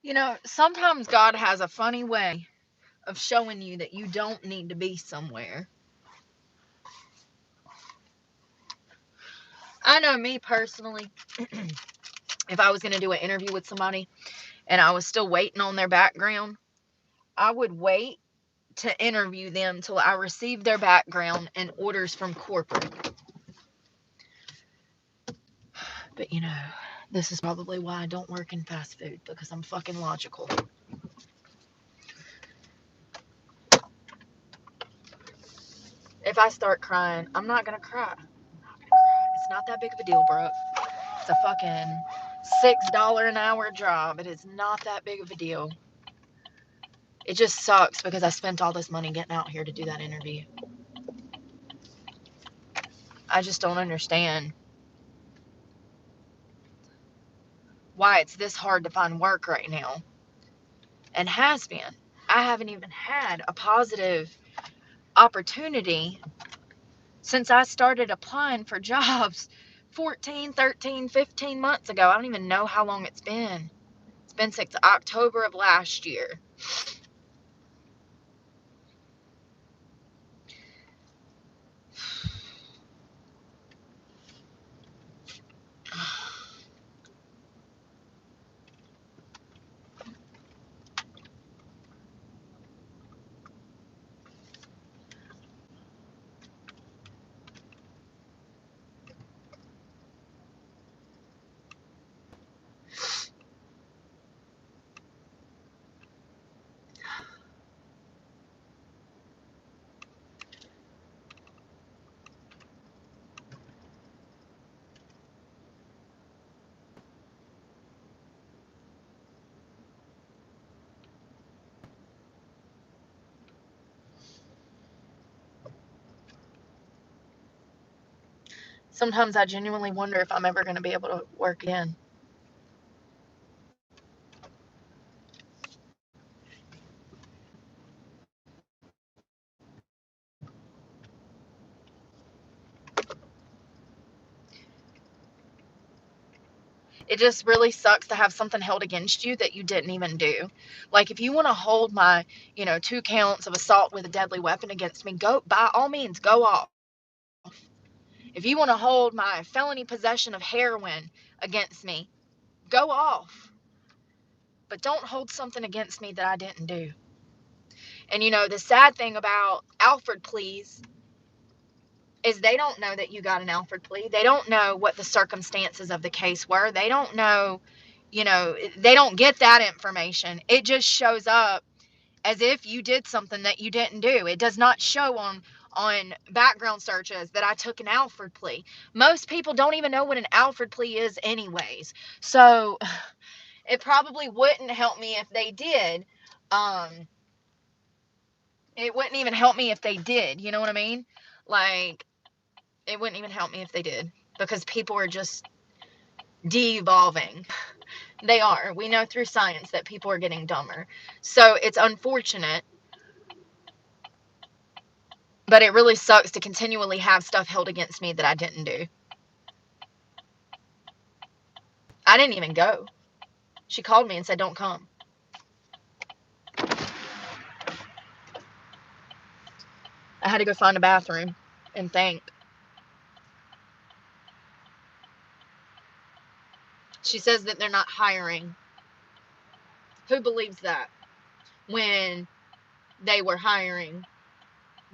You know, sometimes God has a funny way of showing you that you don't need to be somewhere. I know me personally, if I was going to do an interview with somebody and I was still waiting on their background, I would wait to interview them till I received their background and orders from corporate. But you know, this is probably why I don't work in fast food, because I'm fucking logical. If I start crying, I'm not gonna cry. It's not that big of a deal, Brooke. It's a fucking $6 an hour job. It is not that big of a deal. It just sucks because I spent all this money getting out here to do that interview. I just don't understand why it's this hard to find work right now. And has been. I haven't even had a positive opportunity since I started applying for jobs 14, 13, 15 months ago. I don't even know how long it's been. It's been since October of last year. Sometimes I genuinely wonder if I'm ever going to be able to work again. It just really sucks to have something held against you that you didn't even do. Like, if you want to hold my, 2 counts of assault with a deadly weapon against me, go, by all means, go off. If you want to hold my felony possession of heroin against me, go off. But don't hold something against me that I didn't do. And the sad thing about Alfred pleas is they don't know that you got an Alfred plea. They don't know what the circumstances of the case were. They don't know, they don't get that information. It just shows up as if you did something that you didn't do. It does not show on background searches that I took an Alfred plea. Most people don't even know what an Alfred plea is anyways. So it probably wouldn't help me if they did. It wouldn't even help me if they did. You know what I mean? Like, it wouldn't even help me if they did, because people are just de-evolving. They are. We know through science that people are getting dumber. So it's unfortunate, but it really sucks to continually have stuff held against me that I didn't do. I didn't even go. She called me and said, don't come. I had to go find a bathroom and think. She says that they're not hiring. Who believes that? When they were hiring,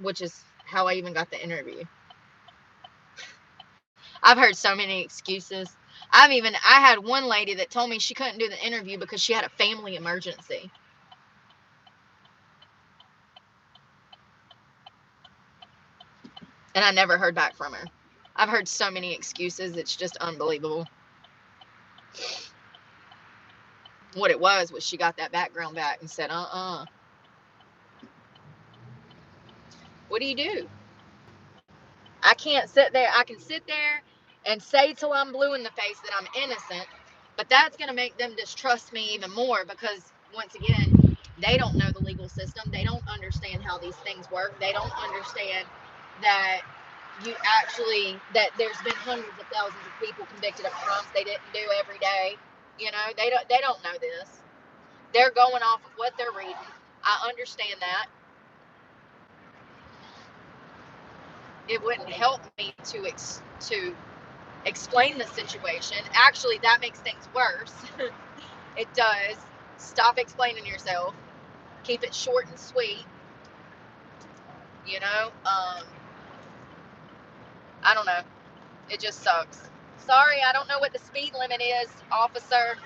which is how I even got the interview. I've heard so many excuses. I had one lady that told me she couldn't do the interview because she had a family emergency. And I never heard back from her. I've heard so many excuses, it's just unbelievable. What it was she got that background back and said, what do you do? I can't sit there. I can sit there and say till I'm blue in the face that I'm innocent, but that's going to make them distrust me even more, because, once again, they don't know the legal system. They don't understand how these things work. They don't understand that that there's been hundreds of thousands of people convicted of crimes they didn't do every day. They don't know this. They're going off of what they're reading. I understand that. It wouldn't help me to explain the situation. Actually, that makes things worse. It does. Stop explaining yourself. Keep it short and sweet. You know, I don't know. It just sucks. Sorry, I don't know what the speed limit is, officer.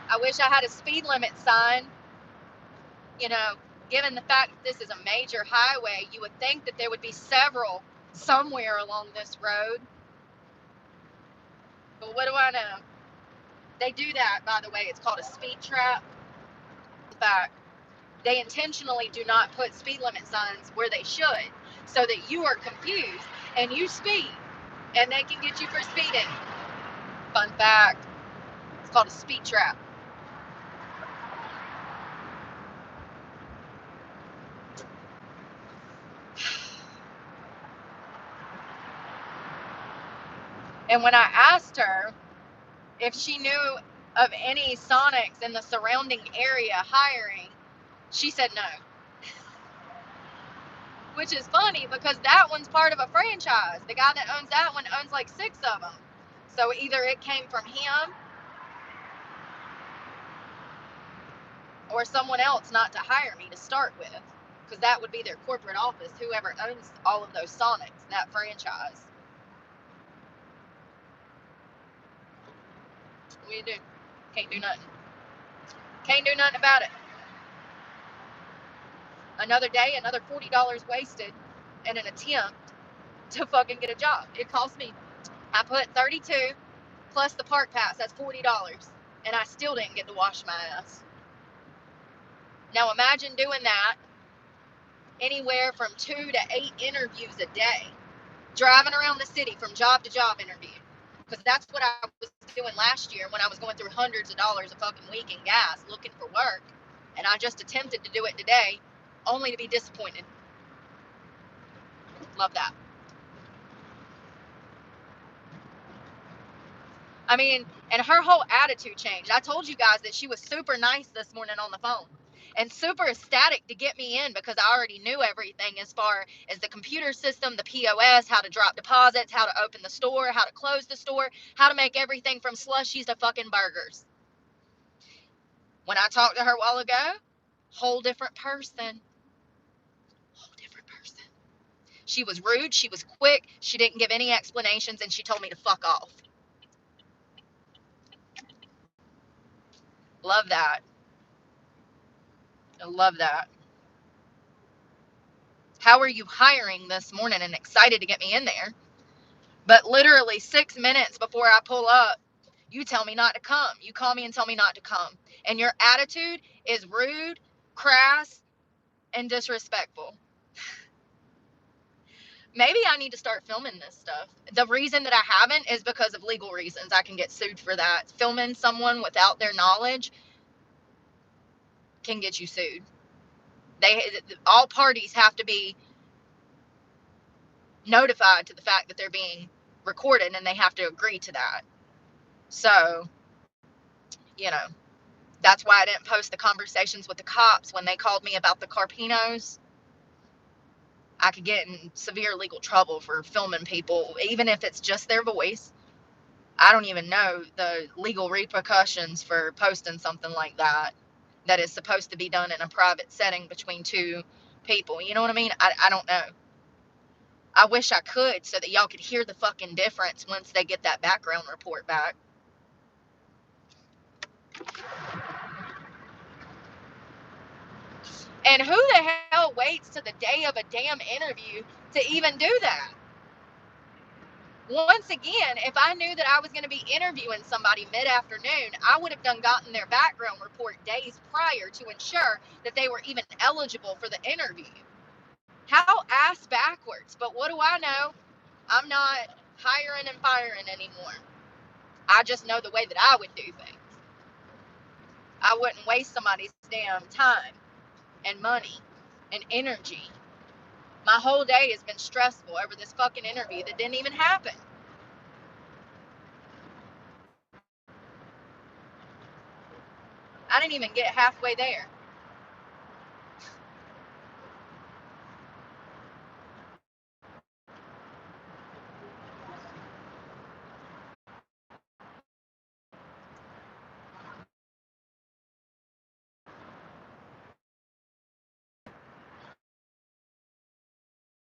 I wish I had a speed limit sign. You know, given the fact that this is a major highway, you would think that there would be several somewhere along this road. But what do I know? They do that, by the way. It's called a speed trap. In fact, they intentionally do not put speed limit signs where they should so that you are confused and you speed and they can get you for speeding. Fun fact. It's called a speed trap. And when I asked her if she knew of any Sonics in the surrounding area hiring, she said no. Which is funny because that one's part of a franchise. The guy that owns that one owns like 6 of them. So either it came from him or someone else not to hire me to start with. Because that would be their corporate office, whoever owns all of those Sonics, that franchise. What do you do? Can't do nothing. Can't do nothing about it. Another day, another $40 wasted in an attempt to fucking get a job. It cost me, I put 32 plus the park pass, that's $40. And I still didn't get to wash my ass. Now imagine doing that anywhere from 2 to 8 interviews a day, driving around the city from job to job interview. Because that's what I was doing last year when I was going through hundreds of dollars a fucking week in gas looking for work. And I just attempted to do it today, only to be disappointed. Love that. I mean, and her whole attitude changed. I told you guys that she was super nice this morning on the phone and super ecstatic to get me in because I already knew everything as far as the computer system, the POS, how to drop deposits, how to open the store, how to close the store, how to make everything from slushies to fucking burgers. When I talked to her a while ago, whole different person. Whole different person. She was rude, she was quick, she didn't give any explanations, and she told me to fuck off. Love that. I love that. How are you hiring this morning and excited to get me in there? But literally 6 minutes before I pull up, you tell me not to come. You call me and tell me not to come. And your attitude is rude, crass, and disrespectful. Maybe I need to start filming this stuff. The reason that I haven't is because of legal reasons. I can get sued for that. Filming someone without their knowledge can get you sued. All parties have to be notified to the fact that they're being recorded and they have to agree to that. So, you know, that's why I didn't post the conversations with the cops when they called me about the Carpinos. I could get in severe legal trouble for filming people, even if it's just their voice. I don't even know the legal repercussions for posting something like that that is supposed to be done in a private setting between 2 people. You know what I mean? I don't know. I wish I could so that y'all could hear the fucking difference once they get that background report back. And who the hell waits to the day of a damn interview to even do that? Once again, if I knew that I was going to be interviewing somebody mid-afternoon, I would have gotten their background report days prior to ensure that they were even eligible for the interview. How ass backwards. But what do I know? I'm not hiring and firing anymore. I just know the way that I would do things. I wouldn't waste somebody's damn time and money and energy. My whole day has been stressful over this fucking interview that didn't even happen. I didn't even get halfway there.